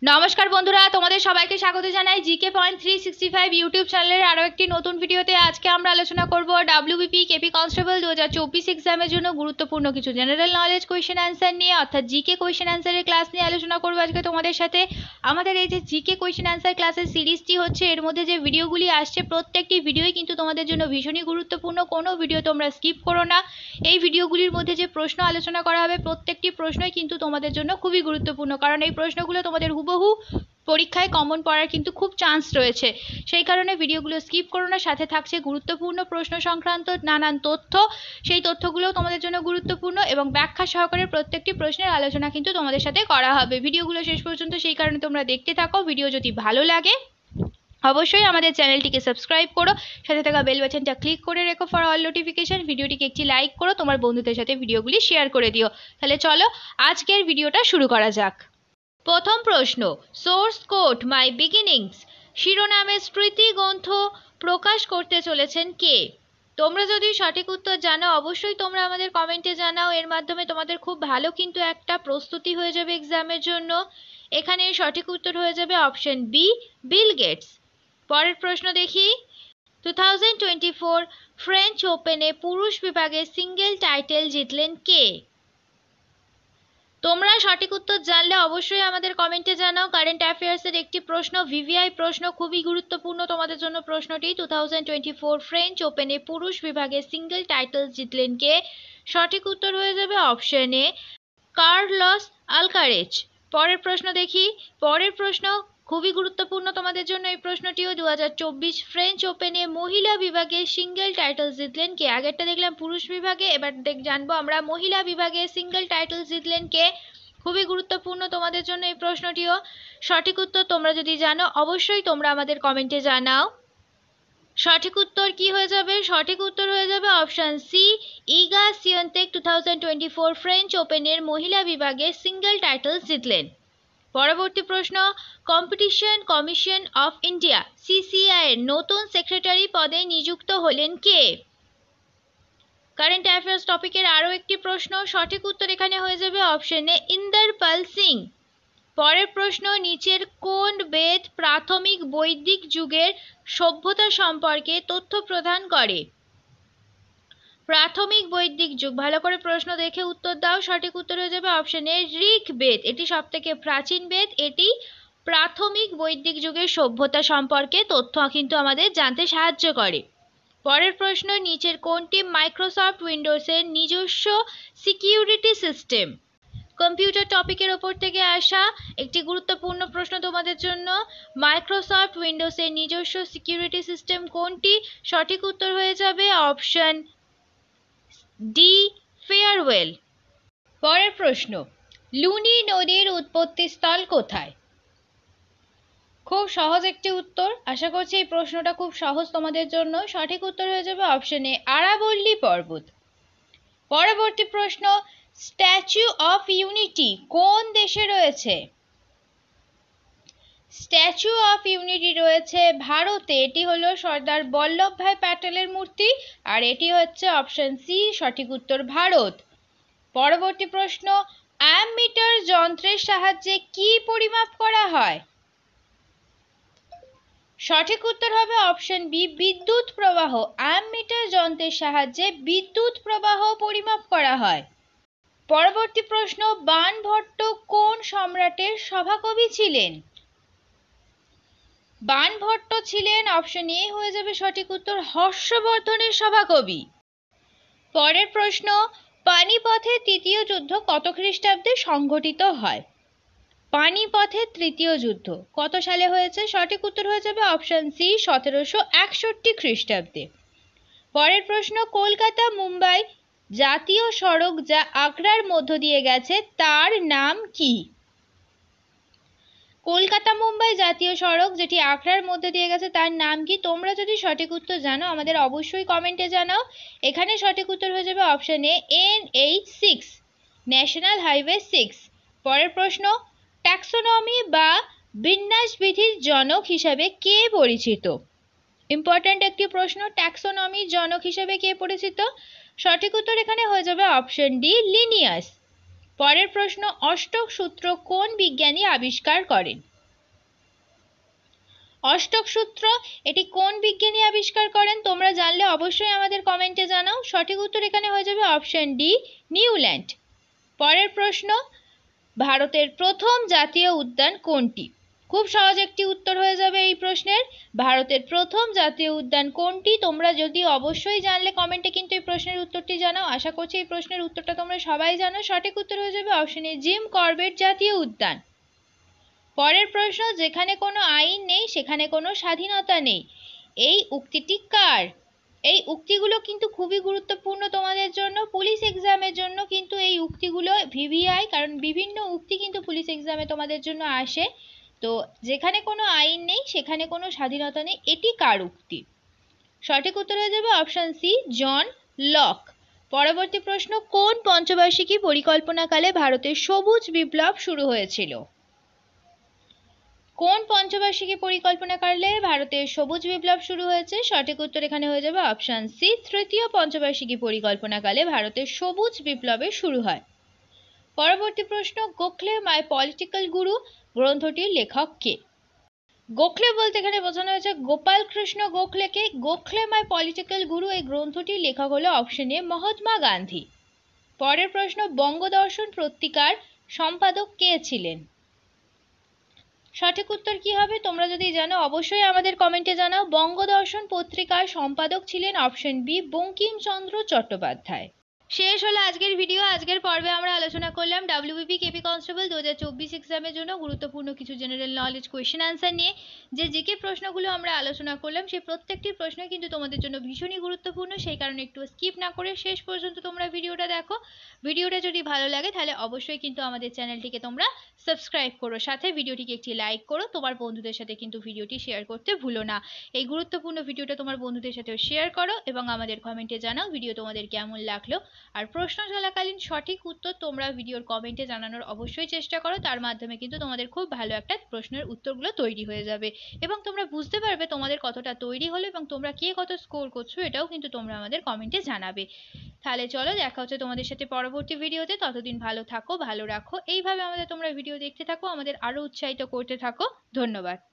নমস্কার বন্ধুরা, তোমাদের সবাইকে স্বাগত জানাই জিকে পয়েন্ট 365 ইউটিউব চ্যানেলের আরও একটি নতুন ভিডিওতে। আজকে আমরা আলোচনা করব ডাব্লিউবিপি কেপি কনস্টেবল 2024 এক্সামের জন্য গুরুত্বপূর্ণ কিছু জেনারেল নলেজ কোয়েশ্চেন অ্যান্সার নিয়ে, অর্থাৎ জিকে কোয়েশ্চেন অ্যান্সারের ক্লাস নিয়ে আলোচনা করব আজকে তোমাদের সাথে। আমাদের এই যে জিকে কোয়েশ্চেন অ্যান্সার ক্লাসের সিরিজটি হচ্ছে, এর মধ্যে যে ভিডিওগুলি আসছে প্রত্যেকটি ভিডিওই কিন্তু তোমাদের জন্য ভীষণই গুরুত্বপূর্ণ। কোনো ভিডিও তোমরা স্কিপ করো না। এই ভিডিওগুলির মধ্যে যে প্রশ্ন আলোচনা করা হবে প্রত্যেকটি প্রশ্নই কিন্তু তোমাদের জন্য খুবই গুরুত্বপূর্ণ, কারণ এই প্রশ্নগুলো তোমাদের হুবহু পরীক্ষায় কমন পড়ার কিন্তু খুব চান্স রয়েছে। সেই কারণে ভিডিওগুলো স্কিপ করো না। সাথে থাকছে গুরুত্বপূর্ণ প্রশ্ন সংক্রান্ত নানান তথ্য, সেই তথ্যগুলো তোমাদের জন্য গুরুত্বপূর্ণ এবং ব্যাখ্যা সহকারে প্রত্যেকটি প্রশ্নের আলোচনা কিন্তু তোমাদের সাথে করা হবে। ভিডিওগুলো শেষ পর্যন্ত সেই কারণে তোমরা দেখতে থাকো। ভিডিও যদি ভালো লাগে অবশ্যই আমাদের চ্যানেলটিকে সাবস্ক্রাইব করো, সাথে থাকা বেল বাটনটা ক্লিক করে রেখো ফর অল নোটিফিকেশন। ভিডিওটিকে একটি লাইক করো, তোমার বন্ধুদের সাথে ভিডিওগুলি শেয়ার করে দিও। তাহলে চলো আজকের ভিডিওটা শুরু করা যাক। প্রথম প্রশ্ন, সোর্স কোড মাই বিগিনিংস শিরোনামের স্মৃতি গ্রন্থ প্রকাশ করতে চলেছেন কে? তোমরা যদি সঠিক উত্তর জানো অবশ্যই তোমরা আমাদের কমেন্টে জানাও। এর মাধ্যমে তোমাদের খুব ভালো কিন্তু একটা প্রস্তুতি হয়ে যাবে এক্সামের জন্য। এখানে সঠিক উত্তর হয়ে যাবে অপশন বি, বিল গেটস। পরের প্রশ্ন দেখি, 2024 ফ্রেঞ্চ ওপেনে পুরুষ বিভাগে সিঙ্গেল টাইটেল জিতলেন কে? তোমরা সঠিক উত্তর জানলে অবশ্যই আমাদের কমেন্টে জানাও। কারেন্ট অ্যাফেয়ার্সের একটি প্রশ্ন, ভিভিআই প্রশ্ন, খুবই গুরুত্বপূর্ণ তোমাদের জন্য প্রশ্নটি। 2024 ফ্রেঞ্চ ওপেনে পুরুষ বিভাগে সিঙ্গেল টাইটেল জিতলেন কে? সঠিক উত্তর হয়ে যাবে অপশন এ, কার্লোস আলকারেজ। পরের প্রশ্ন দেখি, পরের প্রশ্ন খুবই গুরুত্বপূর্ণ তোমাদের জন্য এই প্রশ্নটিও। 2024 ফ্রেঞ্চ ওপেনে মহিলা বিভাগে সিঙ্গেল টাইটেল জিতলেন কে? আগেরটা দেখলাম পুরুষ বিভাগে, এবার জানবো আমরা মহিলা বিভাগে সিঙ্গেল টাইটেল জিতলেন কে। খুবই গুরুত্বপূর্ণ তোমাদের জন্য এই প্রশ্নটিও। সঠিক উত্তর তোমরা যদি জানো অবশ্যই তোমরা আমাদের কমেন্টে জানাও। সঠিক উত্তর কি হয়ে যাবে? সঠিক উত্তর হয়ে যাবে অপশন সি, ইগা সিওন্তেক 2024 ফ্রেঞ্চ ওপেনের মহিলা বিভাগে সিঙ্গেল টাইটেল জিতলেন। পরবর্তী প্রশ্ন, competition commission of India CCI এর নতুন সেক্রেটারি পদে নিযুক্ত হলেন কে? কারেন্ট অ্যাফেয়ার্স টপিকের আরও একটি প্রশ্ন। সঠিক উত্তর এখানে হয়ে যাবে অপশন এ, ইন্দরপাল সিং। পরের প্রশ্ন, নিচের কোন বেদ প্রাথমিক বৈদিক যুগের সভ্যতা সম্পর্কে তথ্য প্রদান করে? প্রাথমিক বৈদিক যুগ, ভালো করে প্রশ্ন দেখে উত্তর দাও। সঠিক উত্তর হয়ে যাবে অপশন এ, ঋগ্বেদ। এটি সবথেকে প্রাচীন বেদ, এটি প্রাথমিক বৈদিক যুগের সভ্যতা সম্পর্কে তথ্য কিন্তু আমাদের জানতে সাহায্য করে। পরের প্রশ্ন, নিচের কোনটি মাইক্রোসফট উইন্ডোজের নিজস্ব সিকিউরিটি সিস্টেম? কম্পিউটার টপিকের ওপর থেকে আসা একটি গুরুত্বপূর্ণ প্রশ্ন তোমাদের জন্য। মাইক্রোসফট উইন্ডোজের নিজস্ব সিকিউরিটি সিস্টেম কোনটি? সঠিক উত্তর হয়ে যাবে অপশন ডি, ফেয়ারওয়েল। পরের প্রশ্ন, লুনি নদীর উৎপত্তিস্থল কোথায়? খুব সহজ একটি উত্তর, আশা করছি এই প্রশ্নটা খুব সহজ তোমাদের জন্য। সঠিক উত্তর হয়ে যাবে অপশন এ, আরাবল্লী পর্বত। পরবর্তী প্রশ্ন, স্ট্যাচু অফ ইউনিটি কোন দেশে রয়েছে? স্ট্যাচু অফ ইউনিটি রয়েছে ভারতে। এটি হলো সর্দার বল্লভভাই প্যাটেলের মূর্তি, আর এটি হচ্ছে অপশন সি, সঠিক উত্তর ভারত। পরবর্তী প্রশ্ন, অ্যামমিটার যন্ত্রের সাহায্যে কি পরিমাপ করা হয়? সঠিক উত্তর হবে অপশন বি, বিদ্যুৎ প্রবাহ। অ্যামমিটার যন্ত্রের সাহায্যে বিদ্যুৎ প্রবাহ পরিমাপ করা হয়। পরবর্তী প্রশ্ন, বাণভট্ট কোন সম্রাটের সভাকবি ছিলেন? বাণভট্ট ছিলেন অপশন এ হয়ে যাবে সঠিক উত্তর, হর্ষবর্ধনের সভাকবি। পরের প্রশ্ন, পানিপথের তৃতীয় যুদ্ধ কত খ্রিস্টাব্দে সংঘটিত হয়? পানিপথের তৃতীয় যুদ্ধ কত সালে হয়েছে? সঠিক উত্তর হয়ে যাবে অপশন সি, 1761 খ্রিস্টাব্দে। পরের প্রশ্ন, কলকাতা মুম্বাই জাতীয় সড়ক যা আগ্রার মধ্য দিয়ে গেছে তার নাম কি? কলকাতা মুম্বাই জাতীয় সড়ক যেটি আগ্রার মধ্যে দিয়ে গেছে তার নাম কি? তোমরা যদি সঠিক উত্তর জানো আমাদের অবশ্যই কমেন্টে জানাও। এখানে সঠিক উত্তর হয়ে যাবে option A, NH6, national highway 6। পরের প্রশ্ন, ট্যাক্সোনমি বা বিন্যাস বিধির জনক হিসাবে কে পরিচিত? ইম্পর্ট্যান্ট একটি প্রশ্ন, ট্যাক্সোনমির জনক হিসাবে কে পরিচিত? সঠিক উত্তর এখানে হয়ে যাবে অপশন ডি, লিনিয়াস। পরের প্রশ্ন, অষ্টক সূত্র কোন বিজ্ঞানী আবিষ্কার করেন? অষ্টক সূত্র এটি কোন বিজ্ঞানী আবিষ্কার করেন? তোমরা জানলে অবশ্যই আমাদের কমেন্টে জানাও। সঠিক উত্তর এখানে হয়ে যাবে অপশন ডি, নিউল্যান্ড। পরের প্রশ্ন, ভারতের প্রথম জাতীয় উদ্যান কোনটি? খুব সহজ একটি উত্তর হয়ে যাবে এই প্রশ্নের। ভারতের প্রথম জাতীয় উদ্যান কোনটি? তোমরা যদি অবশ্যই জানলে কমেন্টে কিন্তু এই প্রশ্নের উত্তরটি জানাও। আশা করছি এই প্রশ্নের উত্তরটা তোমরা সবাই জানো। সঠিক উত্তর হয়ে যাবে অপশন এ, জিম করবেট জাতীয় উদ্যান। পরের প্রশ্ন, যেখানে কোনো আইন নেই সেখানে কোনো স্বাধীনতা নেই, এই উক্তিটি কার? এই উক্তিগুলো কিন্তু খুবই গুরুত্বপূর্ণ তোমাদের জন্য, পুলিশ এক্সামের জন্য কিন্তু এই উক্তিগুলো ভিভিআই, কারণ বিভিন্ন উক্তি কিন্তু পুলিশ এক্সামে তোমাদের জন্য আসে। তো যেখানে কোনো আইন নেই সেখানে কোনো স্বাধীনতা নেই, এটি কার উক্তি? সঠিক উত্তর হয়ে যাবে অপশন সি, জন লক। পরবর্তী প্রশ্ন, কোন পঞ্চবার্ষিকী পরিকল্পনাকালে ভারতের সবুজ বিপ্লব শুরু হয়েছিল? কোন পঞ্চবার্ষিকী পরিকল্পনাকালে ভারতের সবুজ বিপ্লব শুরু হয়েছে? সঠিক উত্তর এখানে হয়ে যাবে অপশন সি, তৃতীয় পঞ্চবার্ষিকী পরিকল্পনাকালে ভারতের সবুজ বিপ্লবের শুরু হয়। পরবর্তী প্রশ্ন, গোখলে মাই পলিটিক্যাল গুরু গ্রন্থটির লেখক কে? গোখলে বলতে এখানে বোঝানো হয়েছে গোপাল কৃষ্ণ গোখলেকে। গোখলে মাই পলিটিক্যাল গুরু এই গ্রন্থটির লেখক হলো অপশন এ, মহাত্মা গান্ধী। পরের প্রশ্ন, বঙ্গদর্শন পত্রিকার সম্পাদক কে ছিলেন? সঠিক উত্তর কি হবে? তোমরা যদি জানো অবশ্যই আমাদের কমেন্টে জানাও। বঙ্গদর্শন পত্রিকার সম্পাদক ছিলেন অপশন বি, বঙ্কিমচন্দ্র চট্টোপাধ্যায়। শেষ হলো আজকের ভিডিও। আজকের পর্বে আমরা আলোচনা করলাম ডাব্লিউবিপি কেপি কনস্টেবল 2024 এক্সামের জন্য গুরুত্বপূর্ণ কিছু জেনারেল নলেজ কোয়েশ্চেন আনসার নিয়ে। যে জিকে প্রশ্নগুলো আমরা আলোচনা করলাম সেই প্রত্যেকটি প্রশ্নই কিন্তু তোমাদের জন্য ভীষণই গুরুত্বপূর্ণ, সেই কারণে একটু স্কিপ না করে শেষ পর্যন্ত তোমরা ভিডিওটা দেখো। ভিডিওটা যদি ভালো লাগে তাহলে অবশ্যই কিন্তু আমাদের চ্যানেলটিকে তোমরা সাবস্ক্রাইব করো, সাথে ভিডিওটিকে একটি লাইক করো, তোমার বন্ধুদের সাথে কিন্তু ভিডিওটি শেয়ার করতে ভুলো না। এই গুরুত্বপূর্ণ ভিডিওটা তোমার বন্ধুদের সাথেও শেয়ার করো এবং আমাদের কমেন্টে জানাও ভিডিও তোমাদের কেমন লাগলো। আর প্রশ্ন চলাকালীন সঠিক উত্তর তোমরা ভিডিওর কমেন্টে জানানোর অবশ্যই চেষ্টা করো, তার মাধ্যমে কিন্তু তোমাদের খুব ভালো একটা প্রশ্নের উত্তরগুলো তৈরি হয়ে যাবে এবং তোমরা বুঝতে পারবে তোমাদের কতটা তৈরি হলো এবং তোমরা কে কত স্কোর করছো, এটাও কিন্তু তোমরা আমাদের কমেন্টে জানাবে। তাহলে চলো, দেখা হচ্ছে তোমাদের সাথে পরবর্তী ভিডিওতে। ততদিন ভালো থাকো, ভালো রাখো, এইভাবে আমাদের তোমরা ভিডিও দেখতে থাকো, আমাদের আরো উৎসাহিত করতে থাকো। ধন্যবাদ।